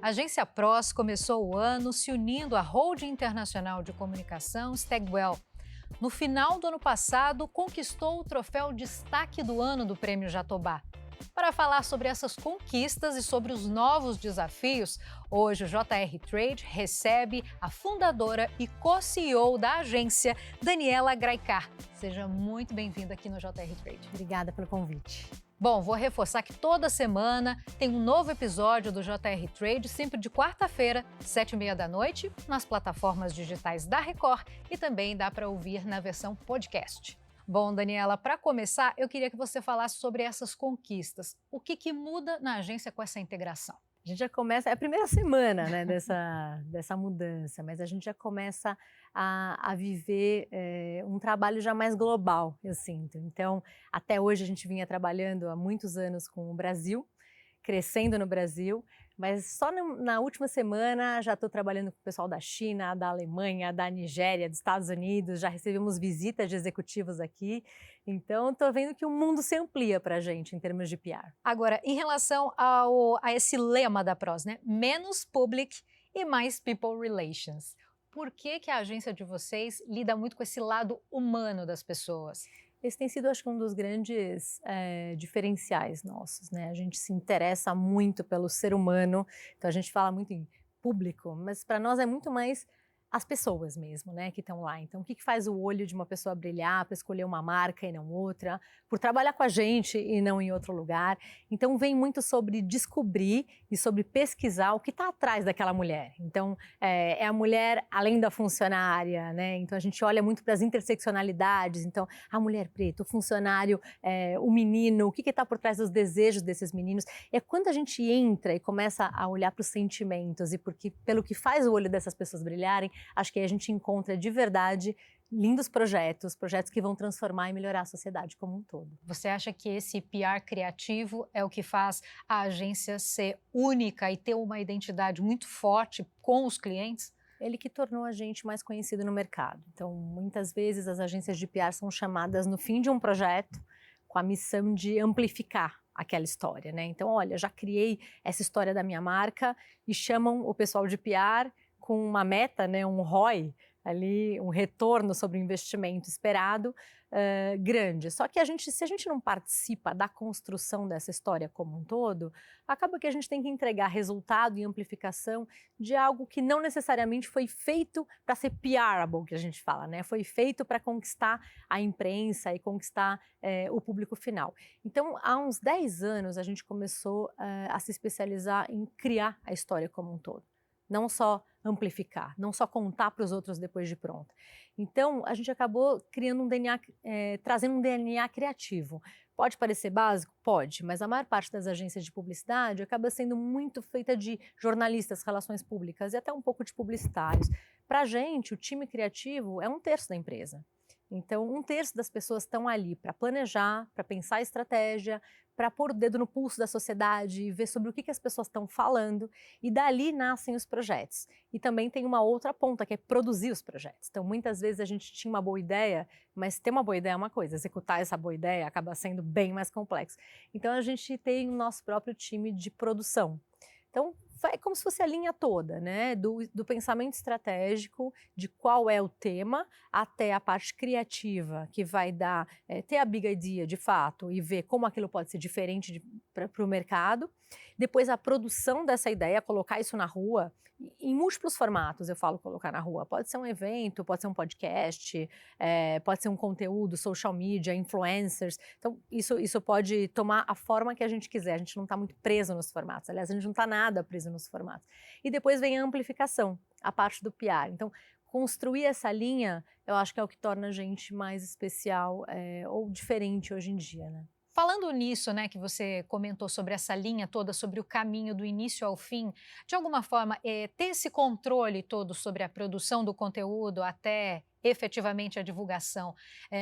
A Agência PROS começou o ano se unindo à Holding Internacional de Comunicação Stagwell. No final do ano passado, conquistou o troféu Destaque do Ano do Prêmio Jatobá. Para falar sobre essas conquistas e sobre os novos desafios, hoje o JR Trade recebe a fundadora e co-CEO da agência, Daniela Graicar. Seja muito bem-vinda aqui no JR Trade. Obrigada pelo convite. Bom, vou reforçar que toda semana tem um novo episódio do JR Trade, sempre de quarta-feira, 7h30 da noite, nas plataformas digitais da Record e também dá para ouvir na versão podcast. Bom, Daniela, para começar, eu queria que você falasse sobre essas conquistas. O que muda na agência com essa integração? A gente já começa, é a primeira semana, né, dessa mudança, mas a gente já começa a viver um trabalho já mais global, eu sinto. Então, até hoje a gente vinha trabalhando há muitos anos com o Brasil, crescendo no Brasil, mas só na última semana já estou trabalhando com o pessoal da China, da Alemanha, da Nigéria, dos Estados Unidos, já recebemos visitas de executivos aqui, então estou vendo que o mundo se amplia para a gente em termos de PR. Agora, em relação a esse lema da PROS, né? Menos public e mais people relations. Por que a agência de vocês lida muito com esse lado humano das pessoas? Esse tem sido, acho que, um dos grandes diferenciais nossos, né? A gente se interessa muito pelo ser humano, então a gente fala muito em público, mas para nós é muito mais as pessoas mesmo, né, que estão lá. Então, o que faz o olho de uma pessoa brilhar para escolher uma marca e não outra, por trabalhar com a gente e não em outro lugar. Então, vem muito sobre descobrir e sobre pesquisar o que está atrás daquela mulher. Então, é a mulher além da funcionária, né? Então, a gente olha muito para as interseccionalidades. Então, a mulher preta, o funcionário, o menino, o que está por trás dos desejos desses meninos. É quando a gente entra e começa a olhar para os sentimentos e pelo que faz o olho dessas pessoas brilharem, acho que aí a gente encontra de verdade lindos projetos que vão transformar e melhorar a sociedade como um todo. Você acha que esse PR criativo é o que faz a agência ser única e ter uma identidade muito forte com os clientes? Ele que tornou a gente mais conhecido no mercado. Então, muitas vezes as agências de PR são chamadas no fim de um projeto com a missão de amplificar aquela história, né? Então, olha, já criei essa história da minha marca e chamam o pessoal de PR com uma meta, né, um ROI, ali, um retorno sobre o investimento esperado grande. Só que se a gente não participa da construção dessa história como um todo, acaba que a gente tem que entregar resultado e amplificação de algo que não necessariamente foi feito para ser PRable, que a gente fala, né? Foi feito para conquistar a imprensa e conquistar o público final. Então, há uns 10 anos, a gente começou a se especializar em criar a história como um todo. Não só amplificar, não só contar para os outros depois de pronto. Então, a gente acabou criando um DNA, trazendo um DNA criativo. Pode parecer básico? Pode, mas a maior parte das agências de publicidade acaba sendo muito feita de jornalistas, relações públicas e até um pouco de publicitários. Para a gente, o time criativo é 1/3 da empresa. Então, 1/3 das pessoas estão ali para planejar, para pensar estratégia, para pôr o dedo no pulso da sociedade e ver sobre o que as pessoas estão falando, e dali nascem os projetos. E também tem uma outra ponta, que é produzir os projetos. Então, muitas vezes a gente tinha uma boa ideia, mas ter uma boa ideia é uma coisa, executar essa boa ideia acaba sendo bem mais complexo. Então, a gente tem o nosso próprio time de produção. Então, é como se fosse a linha toda, né? Do pensamento estratégico, de qual é o tema, até a parte criativa, que vai ter a big idea de fato e ver como aquilo pode ser diferente para o mercado. Depois a produção dessa ideia, colocar isso na rua, em múltiplos formatos eu falo colocar na rua. Pode ser um evento, pode ser um podcast, pode ser um conteúdo, social media, influencers. Então isso pode tomar a forma que a gente quiser, a gente não está muito preso nos formatos. Aliás, a gente não está nada preso nos formatos. E depois vem a amplificação, a parte do PR. Então, construir essa linha, eu acho que é o que torna a gente mais especial ou diferente hoje em dia, né? Falando nisso, né, que você comentou sobre essa linha toda, sobre o caminho do início ao fim, de alguma forma, ter esse controle todo sobre a produção do conteúdo até efetivamente a divulgação,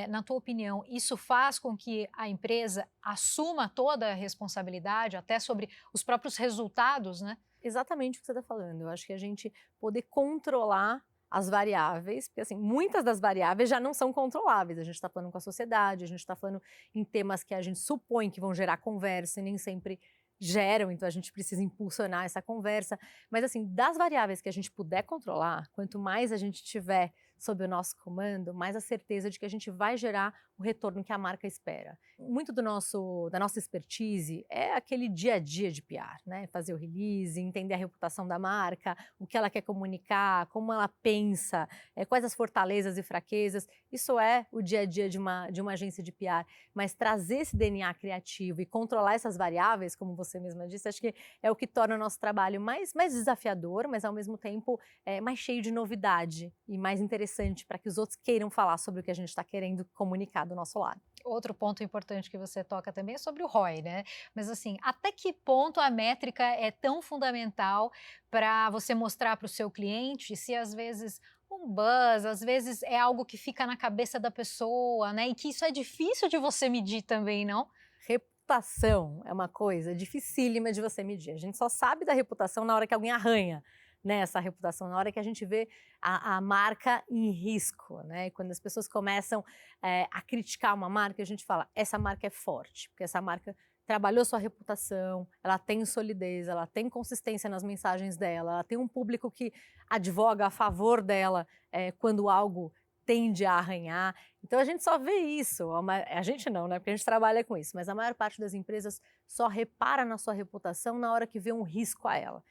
na tua opinião, isso faz com que a empresa assuma toda a responsabilidade, até sobre os próprios resultados, né? Exatamente o que você está falando. Eu acho que a gente poder controlar as variáveis, porque assim, muitas das variáveis já não são controláveis. A gente está falando com a sociedade, a gente está falando em temas que a gente supõe que vão gerar conversa e nem sempre geram, então a gente precisa impulsionar essa conversa. Mas assim, das variáveis que a gente puder controlar, quanto mais a gente tiver sob o nosso comando, mais a certeza de que a gente vai gerar o retorno que a marca espera. Muito da nossa expertise é aquele dia a dia de PR, né? Fazer o release, entender a reputação da marca, o que ela quer comunicar, como ela pensa, quais as fortalezas e fraquezas. Isso é o dia a dia de uma agência de PR. Mas trazer esse DNA criativo e controlar essas variáveis, como você mesma disse, acho que é o que torna o nosso trabalho mais desafiador, mas ao mesmo tempo mais cheio de novidade e mais interessante para que os outros queiram falar sobre o que a gente está querendo comunicar do nosso lado. Outro ponto importante que você toca também é sobre o ROI, né? Mas assim, até que ponto a métrica é tão fundamental para você mostrar para o seu cliente se às vezes um buzz, às vezes é algo que fica na cabeça da pessoa, né? E que isso é difícil de você medir também, não? Reputação é uma coisa dificílima de você medir. A gente só sabe da reputação na hora que alguém arranha, né, essa reputação, na hora que a gente vê a marca em risco, né? E quando as pessoas começam a criticar uma marca, a gente fala, essa marca é forte, porque essa marca trabalhou sua reputação, ela tem solidez, ela tem consistência nas mensagens dela, ela tem um público que advoga a favor dela quando algo tende a arranhar. Então a gente só vê isso, a gente não, né? Porque a gente trabalha com isso, mas a maior parte das empresas só repara na sua reputação na hora que vê um risco a ela.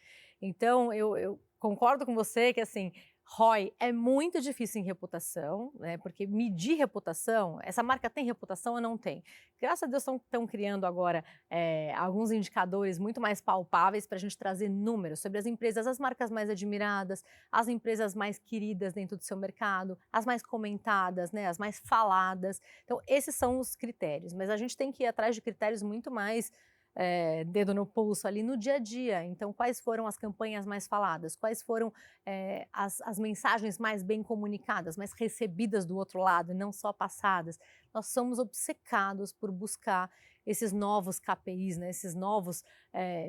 Então eu concordo com você que assim, ROI é muito difícil em reputação, né? Porque medir reputação, essa marca tem reputação ou não tem? Graças a Deus estão criando agora alguns indicadores muito mais palpáveis para a gente trazer números sobre as empresas, as marcas mais admiradas, as empresas mais queridas dentro do seu mercado, as mais comentadas, né? As mais faladas. Então esses são os critérios, mas a gente tem que ir atrás de critérios muito mais dedo no pulso ali no dia a dia. Então, quais foram as campanhas mais faladas? Quais foram as mensagens mais bem comunicadas, mais recebidas do outro lado, e não só passadas? Nós somos obcecados por buscar esses novos KPIs, né? Esses novos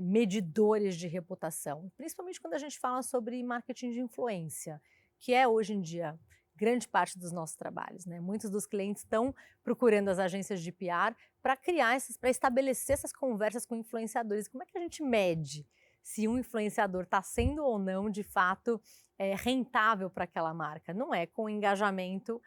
medidores de reputação, principalmente quando a gente fala sobre marketing de influência, que é hoje em dia grande parte dos nossos trabalhos, né? Muitos dos clientes estão procurando as agências de PR para para estabelecer essas conversas com influenciadores. Como é que a gente mede se um influenciador está sendo ou não, de fato, rentável para aquela marca? Não é com engajamento,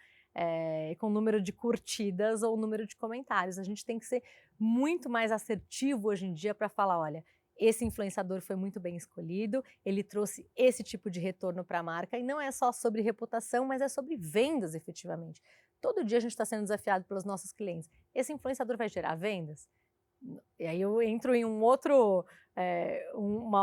com número de curtidas ou número de comentários. A gente tem que ser muito mais assertivo hoje em dia para falar, olha, esse influenciador foi muito bem escolhido, ele trouxe esse tipo de retorno para a marca, e não é só sobre reputação, mas é sobre vendas efetivamente. Todo dia a gente está sendo desafiado pelos nossos clientes. Esse influenciador vai gerar vendas? E aí eu entro em uma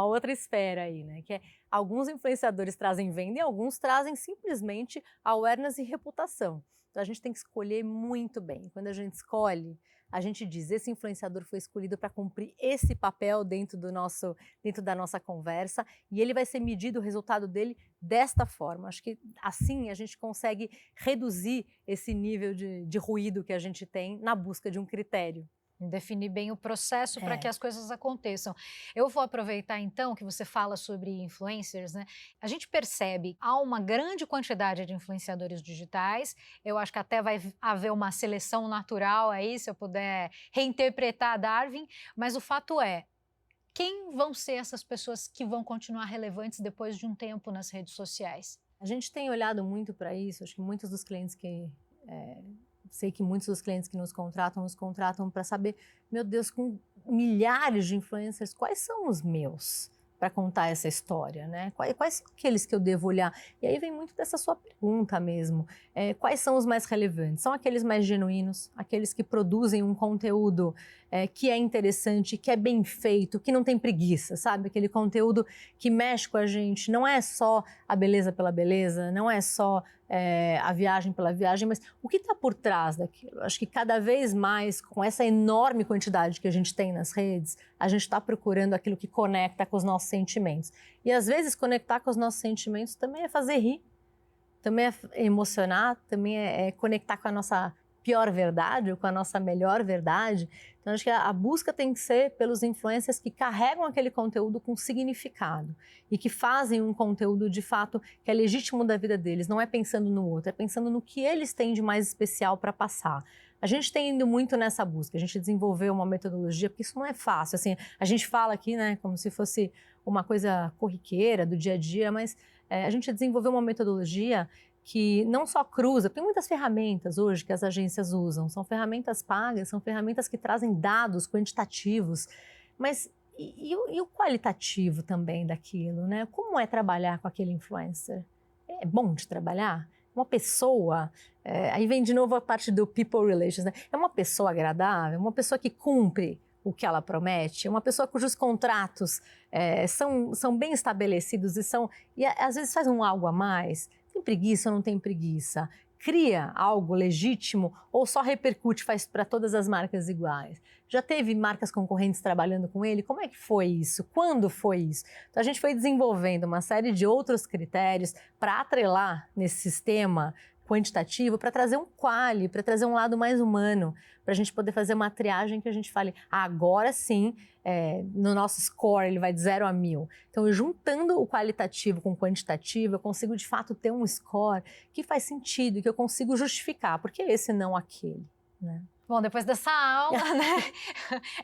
outra esfera aí, né? Que alguns influenciadores trazem venda e alguns trazem simplesmente awareness e reputação. Então a gente tem que escolher muito bem. Quando a gente escolhe, a gente diz, esse influenciador foi escolhido para cumprir esse papel dentro da nossa conversa, e ele vai ser medido o resultado dele desta forma. Acho que assim a gente consegue reduzir esse nível de ruído que a gente tem na busca de um critério. Definir bem o processo para que as coisas aconteçam. Eu vou aproveitar então que você fala sobre influencers, né? A gente percebe há uma grande quantidade de influenciadores digitais. Eu acho que até vai haver uma seleção natural aí, se eu puder reinterpretar Darwin, mas o fato é, quem vão ser essas pessoas que vão continuar relevantes depois de um tempo nas redes sociais? A gente tem olhado muito para isso, acho que muitos dos clientes sei que muitos dos clientes que nos contratam para saber, meu Deus, com milhares de influencers, quais são os meus para contar essa história, né? Quais são aqueles que eu devo olhar? E aí vem muito dessa sua pergunta mesmo. Quais são os mais relevantes? São aqueles mais genuínos, aqueles que produzem um conteúdo que é interessante, que é bem feito, que não tem preguiça, sabe? Aquele conteúdo que mexe com a gente. Não é só a beleza pela beleza, não é só a viagem pela viagem, mas o que está por trás daquilo? Acho que cada vez mais, com essa enorme quantidade que a gente tem nas redes, a gente está procurando aquilo que conecta com os nossos sentimentos. E às vezes conectar com os nossos sentimentos também é fazer rir, também é emocionar, também é conectar com a nossa pior verdade ou com a nossa melhor verdade. Então, acho que a busca tem que ser pelos influencers que carregam aquele conteúdo com significado e que fazem um conteúdo, de fato, que é legítimo da vida deles. Não é pensando no outro, é pensando no que eles têm de mais especial para passar. a gente tem ido muito nessa busca, a gente desenvolveu uma metodologia, porque isso não é fácil, assim, a gente fala aqui, né, como se fosse uma coisa corriqueira do dia a dia, mas a gente desenvolveu uma metodologia que não só cruza, tem muitas ferramentas hoje que as agências usam, são ferramentas pagas, são ferramentas que trazem dados quantitativos, mas e o qualitativo também daquilo, né? Como é trabalhar com aquele influencer? É bom de trabalhar? Uma pessoa, aí vem de novo a parte do people relations, né? É uma pessoa agradável, uma pessoa que cumpre o que ela promete, uma pessoa cujos contratos são bem estabelecidos e às vezes faz um algo a mais. Tem preguiça ou não tem preguiça? Cria algo legítimo ou só repercute, faz para todas as marcas iguais? Já teve marcas concorrentes trabalhando com ele? Como é que foi isso? Quando foi isso? Então a gente foi desenvolvendo uma série de outros critérios para atrelar nesse sistema quantitativo, para trazer um quali, para trazer um lado mais humano, para a gente poder fazer uma triagem que a gente fale, agora sim, no nosso score ele vai de 0 a 1000. Então, eu juntando o qualitativo com o quantitativo, eu consigo de fato ter um score que faz sentido, que eu consigo justificar, porque esse não aquele, né? Bom, depois dessa aula, né,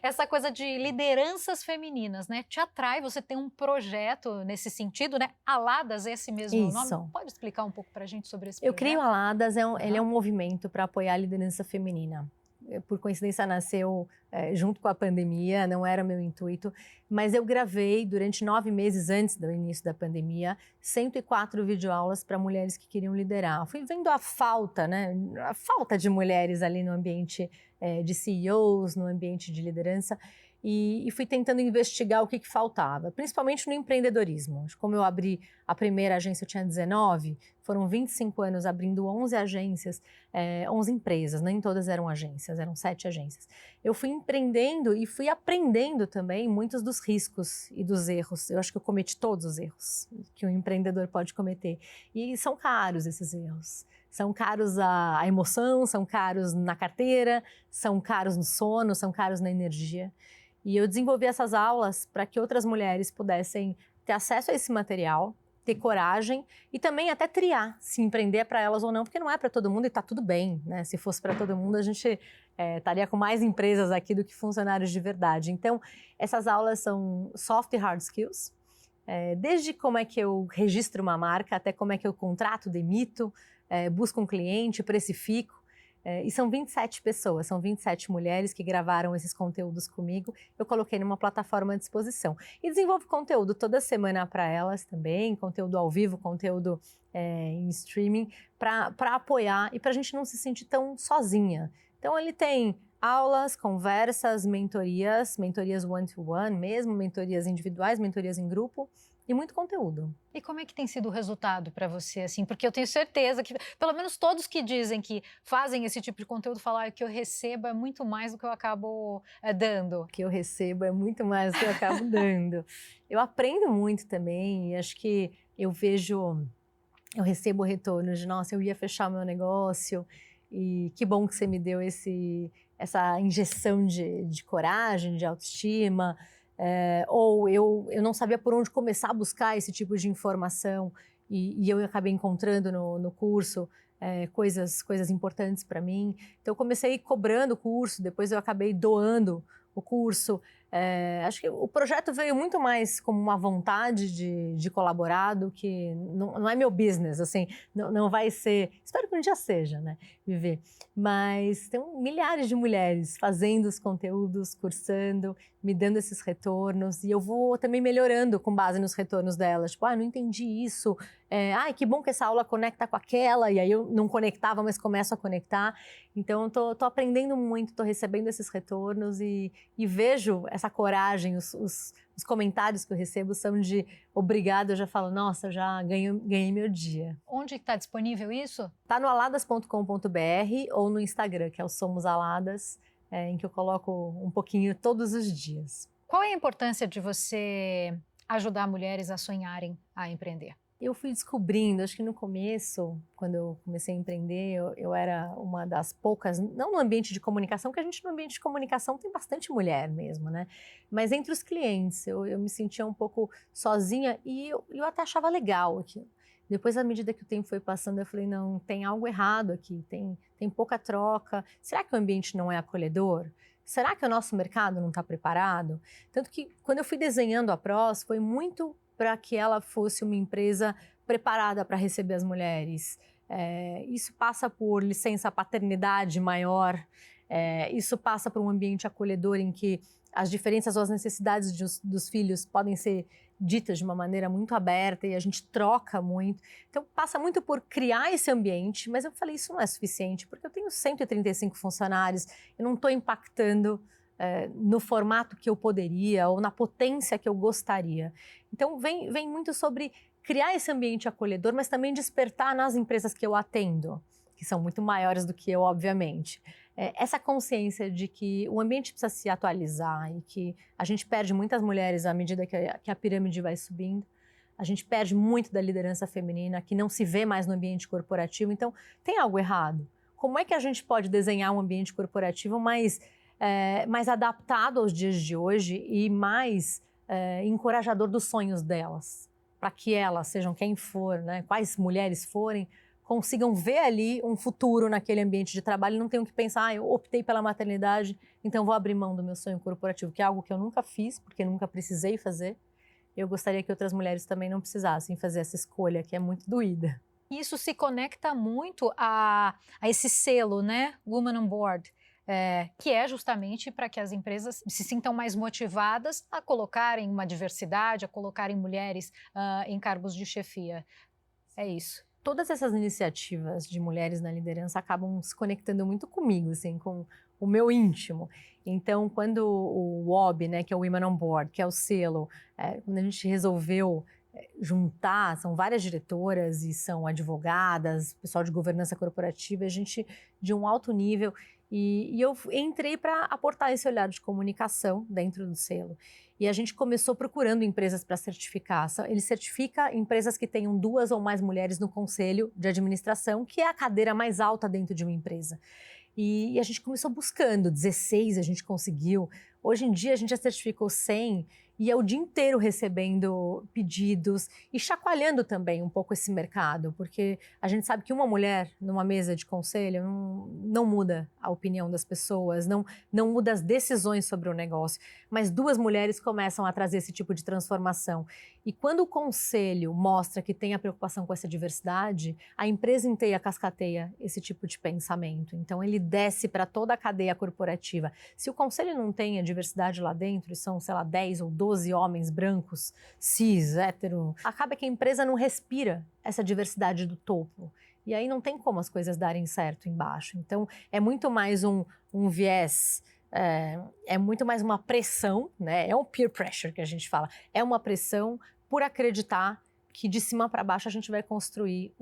essa coisa de lideranças femininas, né, te atrai, você tem um projeto nesse sentido, né, Aladas, esse mesmo nome, pode explicar um pouco para a gente sobre esse projeto? Eu criei o Aladas, ele é um movimento para apoiar a liderança feminina. Por coincidência nasceu junto com a pandemia, não era meu intuito, mas eu gravei durante 9 meses antes do início da pandemia, 104 videoaulas para mulheres que queriam liderar. Fui vendo a falta, né, a falta de mulheres ali no ambiente de CEOs, no ambiente de liderança, e fui tentando investigar o que faltava, principalmente no empreendedorismo. Como eu abri a primeira agência, eu tinha 19, foram 25 anos abrindo 11 agências, 11 empresas, nem todas eram agências, eram 7 agências. Eu fui empreendendo e fui aprendendo também muitos dos riscos e dos erros. Eu acho que eu cometi todos os erros que um empreendedor pode cometer. E são caros esses erros. São caros a emoção, são caros na carteira, são caros no sono, são caros na energia. E eu desenvolvi essas aulas para que outras mulheres pudessem ter acesso a esse material, ter coragem e também até triar se empreender é para elas ou não, porque não é para todo mundo e está tudo bem, né? Se fosse para todo mundo, a gente estaria com mais empresas aqui do que funcionários de verdade. Então, essas aulas são soft e hard skills, desde como é que eu registro uma marca, até como é que eu contrato, demito, busco um cliente, precifico. E são 27 pessoas, são 27 mulheres que gravaram esses conteúdos comigo. Eu coloquei numa plataforma à disposição. E desenvolvo conteúdo toda semana para elas também, conteúdo ao vivo, conteúdo em streaming, para apoiar e para a gente não se sentir tão sozinha. Então, ele tem aulas, conversas, mentorias one-to-one mesmo, mentorias individuais, mentorias em grupo, e muito conteúdo. E como é que tem sido o resultado para você, assim? Porque eu tenho certeza que, pelo menos todos que dizem que fazem esse tipo de conteúdo, falam que eu recebo é muito mais do que eu acabo dando. O que eu recebo é muito mais do que eu acabo dando. Eu aprendo muito também, e acho que eu recebo retornos de, nossa, eu ia fechar meu negócio, e que bom que você me deu essa injeção de coragem, de autoestima, ou eu não sabia por onde começar a buscar esse tipo de informação e eu acabei encontrando no curso coisas importantes para mim. Então eu comecei cobrando o curso, depois eu acabei doando o curso. Acho que o projeto veio muito mais como uma vontade de colaborar do que... Não é meu business, assim, não vai ser... Espero que um dia seja, né, viver. Mas tem milhares de mulheres fazendo os conteúdos, cursando, me dando esses retornos, e eu vou também melhorando com base nos retornos delas. Tipo, não entendi isso. Que bom que essa aula conecta com aquela, e aí eu não conectava, mas começo a conectar. Então, eu tô aprendendo muito, tô recebendo esses retornos e vejo essa coragem, os comentários que eu recebo são de obrigado, eu já falo, nossa, já ganhei meu dia. Onde está disponível isso? Está no aladas.com.br ou no Instagram, que é o Somos Aladas, em que eu coloco um pouquinho todos os dias. Qual é a importância de você ajudar mulheres a sonharem, a empreender? Eu fui descobrindo, acho que no começo, quando eu comecei a empreender, eu era uma das poucas, não no ambiente de comunicação, porque a gente no ambiente de comunicação tem bastante mulher mesmo, né? Mas entre os clientes, eu me sentia um pouco sozinha e eu até achava legal aquilo. Depois, à medida que o tempo foi passando, eu falei, não, tem algo errado aqui, tem pouca troca. Será que o ambiente não é acolhedor? Será que o nosso mercado não está preparado? Tanto que, quando eu fui desenhando a PROS, foi muito para que ela fosse uma empresa preparada para receber as mulheres. Isso passa por licença paternidade maior, isso passa por um ambiente acolhedor em que as diferenças ou as necessidades dos filhos podem ser ditas de uma maneira muito aberta e a gente troca muito. Então, passa muito por criar esse ambiente, mas eu falei, isso não é suficiente, porque eu tenho 135 funcionários, eu não estou impactando no formato que eu poderia ou na potência que eu gostaria. Então, vem muito sobre criar esse ambiente acolhedor, mas também despertar nas empresas que eu atendo, que são muito maiores do que eu, obviamente. Essa consciência de que o ambiente precisa se atualizar e que a gente perde muitas mulheres à medida que a pirâmide vai subindo. A gente perde muito da liderança feminina, que não se vê mais no ambiente corporativo. Então, tem algo errado. Como é que a gente pode desenhar um ambiente corporativo mais adaptado aos dias de hoje e mais encorajador dos sonhos delas? Para que elas, sejam quem for, né, quais mulheres forem, consigam ver ali um futuro naquele ambiente de trabalho e não tenham que pensar, eu optei pela maternidade, então vou abrir mão do meu sonho corporativo, que é algo que eu nunca fiz, porque nunca precisei fazer. Eu gostaria que outras mulheres também não precisassem fazer essa escolha, que é muito doída. Isso se conecta muito a esse selo, né, Woman on Board, que é justamente para que as empresas se sintam mais motivadas a colocarem uma diversidade, a colocarem mulheres em cargos de chefia. É isso. Todas essas iniciativas de mulheres na liderança acabam se conectando muito comigo, assim, com o meu íntimo. Então, quando o WOB, né, que é o Women on Board, que é o selo, quando a gente resolveu juntar, são várias diretoras e são advogadas, pessoal de governança corporativa, a gente de um alto nível, e eu entrei para aportar esse olhar de comunicação dentro do selo. E a gente começou procurando empresas para certificar. Ele certifica empresas que tenham 2 ou mais mulheres no conselho de administração, que é a cadeira mais alta dentro de uma empresa. E a gente começou buscando, 16 a gente conseguiu. Hoje em dia a gente já certificou 100 e é o dia inteiro recebendo pedidos e chacoalhando também um pouco esse mercado, porque a gente sabe que uma mulher numa mesa de conselho não muda a opinião das pessoas, não muda as decisões sobre o negócio, mas 2 mulheres começam a trazer esse tipo de transformação. E quando o conselho mostra que tem a preocupação com essa diversidade, a empresa inteira cascateia esse tipo de pensamento. Então ele desce para toda a cadeia corporativa. Se o conselho não tem a diversidade lá dentro, e são, sei lá, 10 ou 12 homens brancos, cis, hétero, acaba que a empresa não respira essa diversidade do topo. E aí não tem como as coisas darem certo embaixo. Então é muito mais um viés, é muito mais uma pressão, né? É um peer pressure que a gente fala, é uma pressão por acreditar que de cima para baixo a gente vai construir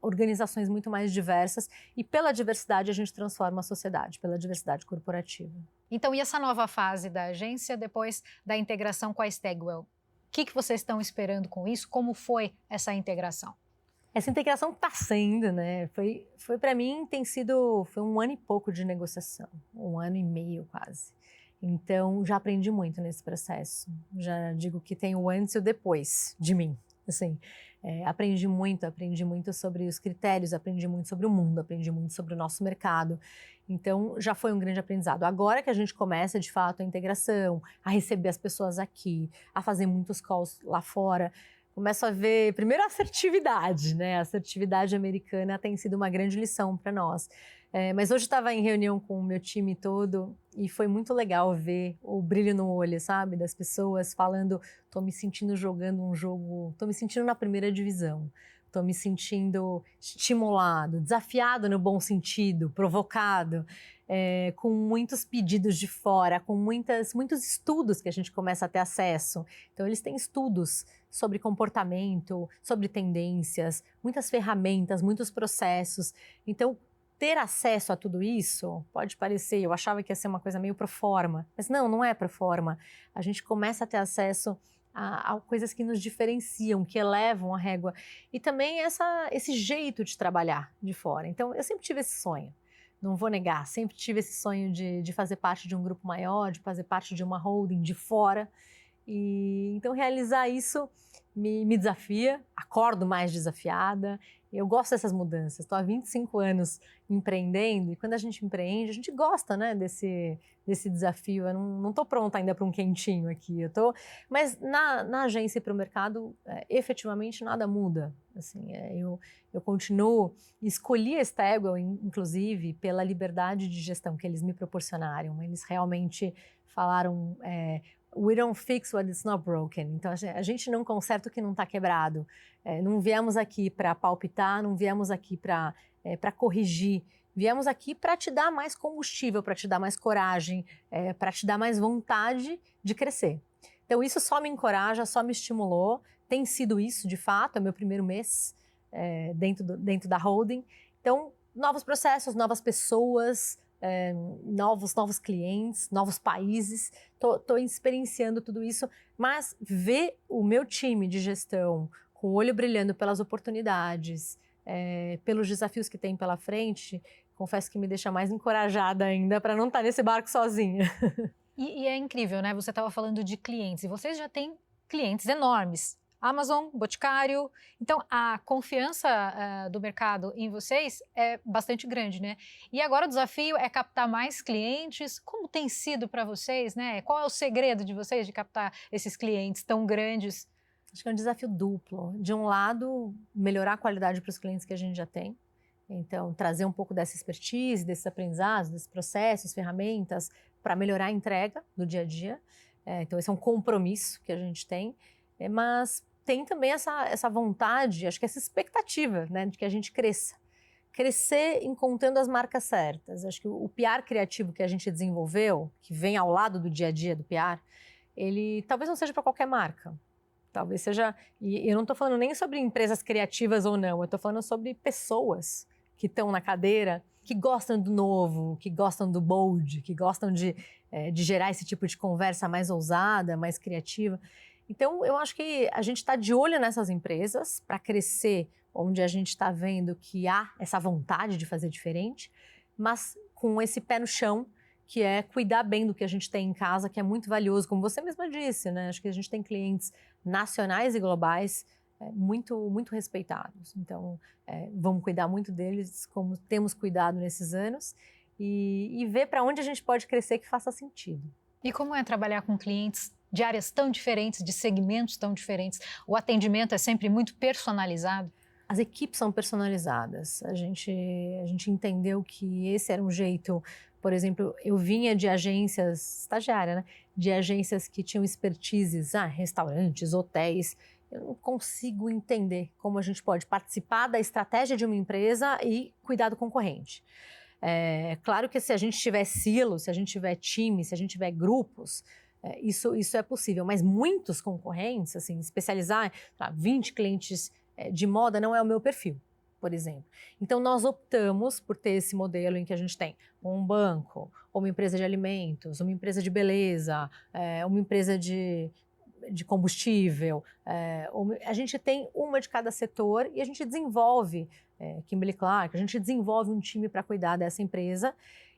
organizações muito mais diversas e pela diversidade a gente transforma a sociedade, pela diversidade corporativa. Então, e essa nova fase da agência depois da integração com a Stagwell? O que vocês estão esperando com isso? Como foi essa integração? Essa integração está sendo, né? Foi para mim, foi 1 ano e pouco de negociação, 1 ano e meio quase. Então, já aprendi muito nesse processo. Já digo que tem o antes e o depois de mim. Assim, aprendi muito sobre os critérios, aprendi muito sobre o mundo, aprendi muito sobre o nosso mercado. Então, já foi um grande aprendizado. Agora que a gente começa, de fato, a integração, a receber as pessoas aqui, a fazer muitos calls lá fora, começo a ver, primeiro, a assertividade, né? A assertividade americana tem sido uma grande lição para nós. Mas hoje estava em reunião com o meu time todo e foi muito legal ver o brilho no olho, sabe? Das pessoas falando, tô me sentindo jogando um jogo, tô me sentindo na primeira divisão, tô me sentindo estimulado, desafiado no bom sentido, provocado, com muitos pedidos de fora, com muitos estudos que a gente começa a ter acesso. Então, eles têm estudos sobre comportamento, sobre tendências, muitas ferramentas, muitos processos. Então, ter acesso a tudo isso pode parecer, eu achava que ia ser uma coisa meio pro forma, mas não é pro forma. A gente começa a ter acesso a coisas que nos diferenciam, que elevam a régua. E também esse jeito de trabalhar de fora. Então, eu sempre tive esse sonho, não vou negar, sempre tive esse sonho de fazer parte de um grupo maior, de fazer parte de uma holding de fora. E então realizar isso me desafia, acordo mais desafiada. Eu gosto dessas mudanças. Estou há 25 anos empreendendo e quando a gente empreende, a gente gosta, né, desse desafio. Eu não estou pronta ainda para um quentinho aqui. Mas na agência e para o mercado, efetivamente nada muda. Assim, eu continuo, escolhi a Stagwell, inclusive, pela liberdade de gestão que eles me proporcionaram. Eles realmente falaram... We don't fix what is not broken. Então, a gente não conserta o que não está quebrado. Não viemos aqui para palpitar, não viemos aqui para corrigir. Viemos aqui para te dar mais combustível, para te dar mais coragem, para te dar mais vontade de crescer. Então, isso só me encoraja, só me estimulou. Tem sido isso, de fato, é meu primeiro mês dentro da holding. Então, novos processos, novas pessoas... novos clientes, novos países, estou experienciando tudo isso, mas ver o meu time de gestão com o olho brilhando pelas oportunidades, pelos desafios que tem pela frente, confesso que me deixa mais encorajada ainda para não estar nesse barco sozinha. E é incrível, né? Você estava falando de clientes, e vocês já têm clientes enormes. Amazon, Boticário. Então, a confiança do mercado em vocês é bastante grande, né? E agora o desafio é captar mais clientes. Como tem sido para vocês, né? Qual é o segredo de vocês de captar esses clientes tão grandes? Acho que é um desafio duplo. De um lado, melhorar a qualidade para os clientes que a gente já tem. Então, trazer um pouco dessa expertise, desses aprendizados, desses processos, ferramentas, para melhorar a entrega do dia a dia. Então, esse é um compromisso que a gente tem. Mas tem também essa vontade, acho que essa expectativa, né, de que a gente cresça. Crescer encontrando as marcas certas. Acho que o PR criativo que a gente desenvolveu, que vem ao lado do dia a dia do PR, ele talvez não seja para qualquer marca. Talvez seja... E eu não estou falando nem sobre empresas criativas ou não, eu estou falando sobre pessoas que estão na cadeira, que gostam do novo, que gostam do bold, que gostam de gerar esse tipo de conversa mais ousada, mais criativa. Então, eu acho que a gente está de olho nessas empresas para crescer, onde a gente está vendo que há essa vontade de fazer diferente, mas com esse pé no chão, que é cuidar bem do que a gente tem em casa, que é muito valioso, como você mesma disse, né? Acho que a gente tem clientes nacionais e globais muito, muito respeitados. Então, vamos cuidar muito deles, como temos cuidado nesses anos, e ver para onde a gente pode crescer que faça sentido. E como é trabalhar com clientes de áreas tão diferentes, de segmentos tão diferentes? O atendimento é sempre muito personalizado? As equipes são personalizadas. A gente entendeu que esse era um jeito... Por exemplo, eu vinha de agências, estagiária, né? De agências que tinham expertises, restaurantes, hotéis. Eu não consigo entender como a gente pode participar da estratégia de uma empresa e cuidar do concorrente. Claro que se a gente tiver silos, se a gente tiver times, se a gente tiver grupos, isso é possível, mas muitos concorrentes, assim, especializar 20 clientes de moda não é o meu perfil, por exemplo. Então, nós optamos por ter esse modelo em que a gente tem um banco, uma empresa de alimentos, uma empresa de beleza, uma empresa de combustível. A gente tem uma de cada setor e a gente desenvolve, Kimberly-Clark, a gente desenvolve um time para cuidar dessa empresa.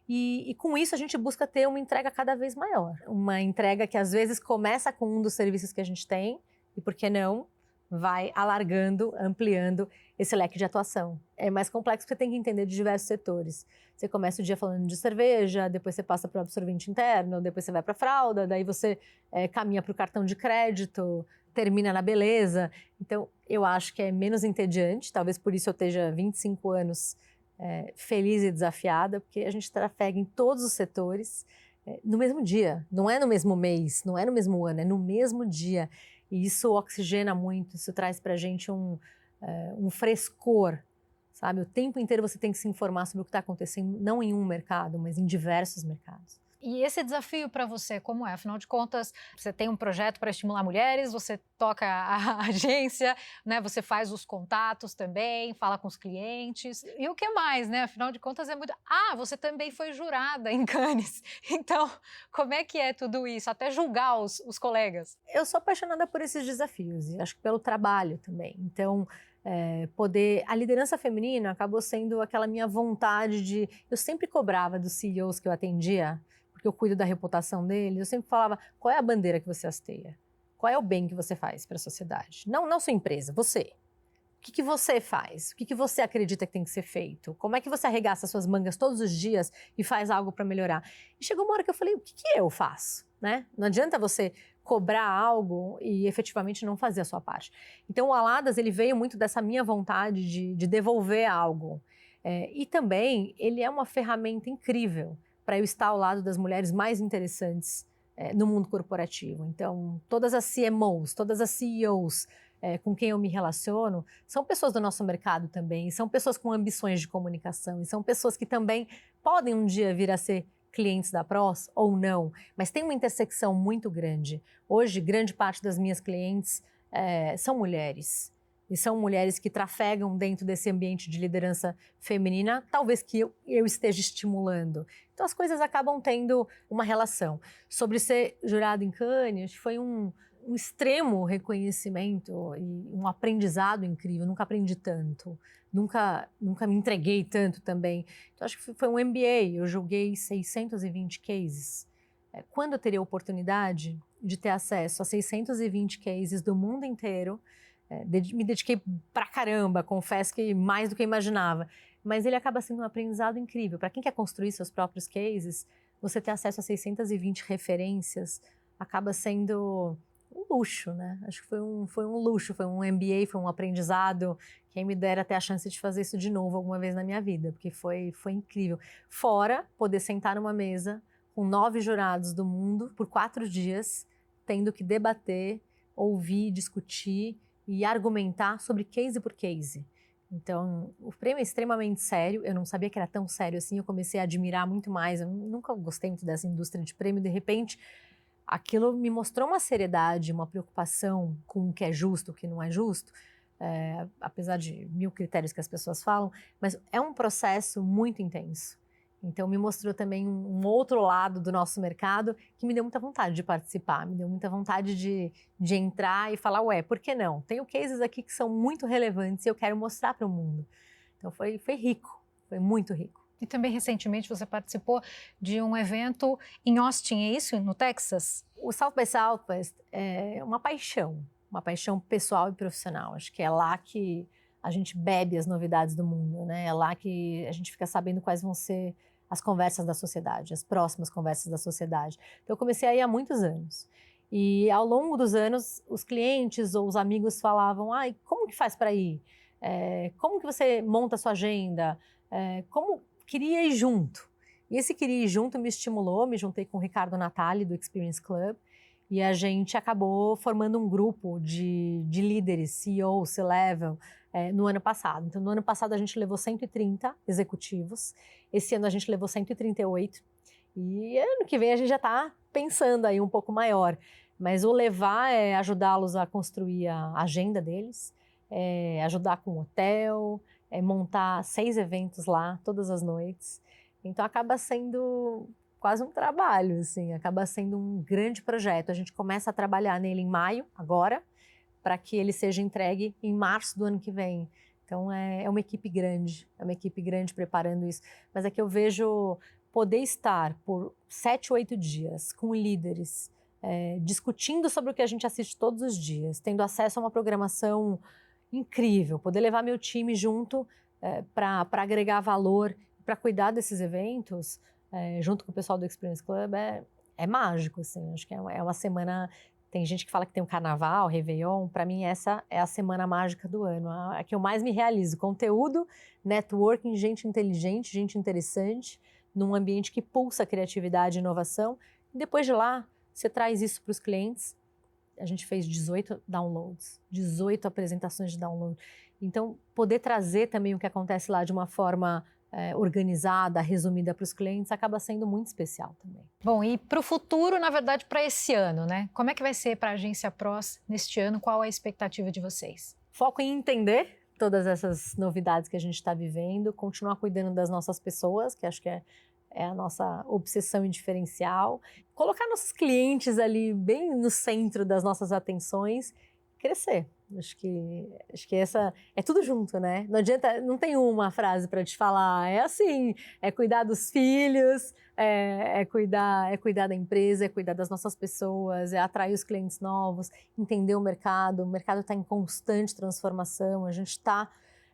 E com isso a gente busca ter uma entrega cada vez maior. Uma entrega que às vezes começa com um dos serviços que a gente tem e, por que não, vai alargando, ampliando esse leque de atuação. É mais complexo porque você tem que entender de diversos setores. Você começa o dia falando de cerveja, depois você passa para o absorvente interno, depois você vai para a fralda, daí você caminha para o cartão de crédito, termina na beleza. Então, eu acho que é menos entediante, talvez por isso eu esteja 25 anos feliz e desafiada, porque a gente trafega em todos os setores no mesmo dia. Não é no mesmo mês, não é no mesmo ano, é no mesmo dia. E isso oxigena muito, isso traz para a gente um frescor, sabe? O tempo inteiro você tem que se informar sobre o que está acontecendo, não em um mercado, mas em diversos mercados. E esse desafio para você, como é? Afinal de contas, você tem um projeto para estimular mulheres, você toca a agência, né? Você faz os contatos também, fala com os clientes. E o que mais, né? Afinal de contas, é muito... você também foi jurada em Cannes. Então, como é que é tudo isso? Até julgar os colegas. Eu sou apaixonada por esses desafios e acho que pelo trabalho também. Então, a liderança feminina acabou sendo aquela minha vontade de... Eu sempre cobrava dos CEOs que eu atendia, porque eu cuido da reputação deles, eu sempre falava, qual é a bandeira que você hasteia? Qual é o bem que você faz para a sociedade? Não sua empresa, você. O que você faz? O que você acredita que tem que ser feito? Como é que você arregaça suas mangas todos os dias e faz algo para melhorar? E chegou uma hora que eu falei, o que eu faço? Né? Não adianta você cobrar algo e efetivamente não fazer a sua parte. Então o Aladas, ele veio muito dessa minha vontade de devolver algo. E também ele é uma ferramenta incrível para eu estar ao lado das mulheres mais interessantes no mundo corporativo. Então todas as CMOs, todas as CEOs, com quem eu me relaciono, são pessoas do nosso mercado também, são pessoas com ambições de comunicação, e são pessoas que também podem um dia vir a ser clientes da PROS ou não, mas tem uma intersecção muito grande. Hoje, grande parte das minhas clientes são mulheres, e são mulheres que trafegam dentro desse ambiente de liderança feminina, talvez que eu esteja estimulando. Então as coisas acabam tendo uma relação. Sobre ser jurado em Cannes, foi um extremo reconhecimento e um aprendizado incrível. Nunca aprendi tanto, nunca me entreguei tanto também. Então, acho que foi um MBA, eu julguei 620 cases. Quando eu teria a oportunidade de ter acesso a 620 cases do mundo inteiro, me dediquei pra caramba, confesso que mais do que eu imaginava. Mas ele acaba sendo um aprendizado incrível. Para quem quer construir seus próprios cases, você ter acesso a 620 referências acaba sendo um luxo, né? Acho que foi um luxo, foi um MBA, foi um aprendizado. Quem me dera ter a chance de fazer isso de novo alguma vez na minha vida, porque foi incrível. Fora poder sentar numa mesa com 9 jurados do mundo por 4 dias, tendo que debater, ouvir, discutir e argumentar sobre case por case. Então, o prêmio é extremamente sério, eu não sabia que era tão sério assim, eu comecei a admirar muito mais, eu nunca gostei muito dessa indústria de prêmio, de repente aquilo me mostrou uma seriedade, uma preocupação com o que é justo, o que não é justo, apesar de 1000 critérios que as pessoas falam, mas é um processo muito intenso. Então me mostrou também um outro lado do nosso mercado que me deu muita vontade de participar, me deu muita vontade de entrar e falar, ué, por que não? Tenho cases aqui que são muito relevantes e eu quero mostrar para o mundo. Então foi rico, foi muito rico. E também, recentemente, você participou de um evento em Austin, é isso? No Texas? O South by Southwest é uma paixão pessoal e profissional. Acho que é lá que a gente bebe as novidades do mundo, né? É lá que a gente fica sabendo quais vão ser as conversas da sociedade, as próximas conversas da sociedade. Então, eu comecei a ir há muitos anos. E, ao longo dos anos, os clientes ou os amigos falavam, como que faz para ir? Como que você monta a sua agenda? Como queria ir junto. E esse queria ir junto me estimulou, me juntei com o Ricardo Natali, do Experience Club, e a gente acabou formando um grupo de líderes, CEO, C-Level, no ano passado. Então, no ano passado a gente levou 130 executivos, esse ano a gente levou 138, e ano que vem a gente já está pensando aí um pouco maior. Mas o levar é ajudá-los a construir a agenda deles, ajudar com o hotel, montar 6 eventos lá, todas as noites. Então, acaba sendo quase um trabalho, assim, acaba sendo um grande projeto. A gente começa a trabalhar nele em maio, agora, para que ele seja entregue em março do ano que vem. Então, é uma equipe grande preparando isso. Mas é que eu vejo poder estar por 7, 8 dias com líderes, discutindo sobre o que a gente assiste todos os dias, tendo acesso a uma programação incrível, poder levar meu time junto para agregar valor, para cuidar desses eventos, junto com o pessoal do Experience Club, é mágico, assim. Acho que é uma semana. Tem gente que fala que tem um carnaval, Réveillon. Para mim, essa é a semana mágica do ano, a que eu mais me realizo. Conteúdo, networking, gente inteligente, gente interessante, num ambiente que pulsa criatividade e inovação. E depois de lá, você traz isso para os clientes. A gente fez 18 downloads, 18 apresentações de download. Então, poder trazer também o que acontece lá de uma forma organizada, resumida para os clientes, acaba sendo muito especial também. Bom, e para o futuro, na verdade, para esse ano, né? Como é que vai ser para a Agência PROS neste ano? Qual a expectativa de vocês? Foco em entender todas essas novidades que a gente está vivendo, continuar cuidando das nossas pessoas, que acho que é a nossa obsessão e diferencial, colocar nossos clientes ali bem no centro das nossas atenções crescer. Acho que essa é tudo junto, né? Não adianta, não tem uma frase para te falar. É assim, é cuidar dos filhos, é cuidar da empresa, é cuidar das nossas pessoas, é atrair os clientes novos, entender o mercado está em constante transformação, a gente está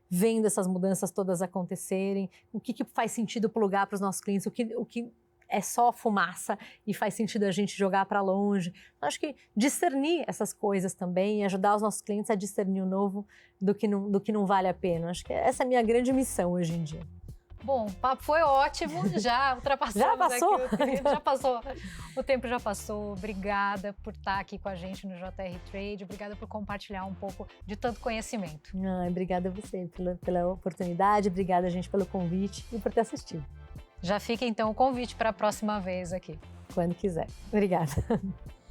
vendo essas mudanças todas acontecerem, o que faz sentido plugar para os nossos clientes, o que é só fumaça e faz sentido a gente jogar para longe. Então, acho que discernir essas coisas também e ajudar os nossos clientes a discernir o novo do que não vale a pena. Acho que essa é a minha grande missão hoje em dia. Bom, o papo foi ótimo, já ultrapassamos já passou? Aqui já passou, o tempo já passou. Obrigada por estar aqui com a gente no JR Trade, obrigada por compartilhar um pouco de tanto conhecimento. Obrigada a você pela oportunidade, obrigada, gente, pelo convite e por ter assistido. Já fica então o convite para a próxima vez aqui. Quando quiser. Obrigada.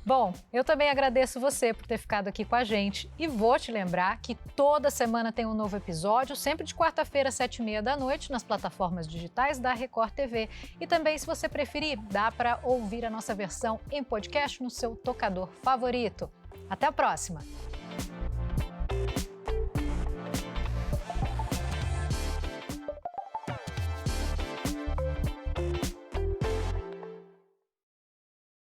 Bom, eu também agradeço você por ter ficado aqui com a gente e vou te lembrar que toda semana tem um novo episódio, sempre de quarta-feira, 19h30, nas plataformas digitais da Record TV. E também, se você preferir, dá para ouvir a nossa versão em podcast no seu tocador favorito. Até a próxima!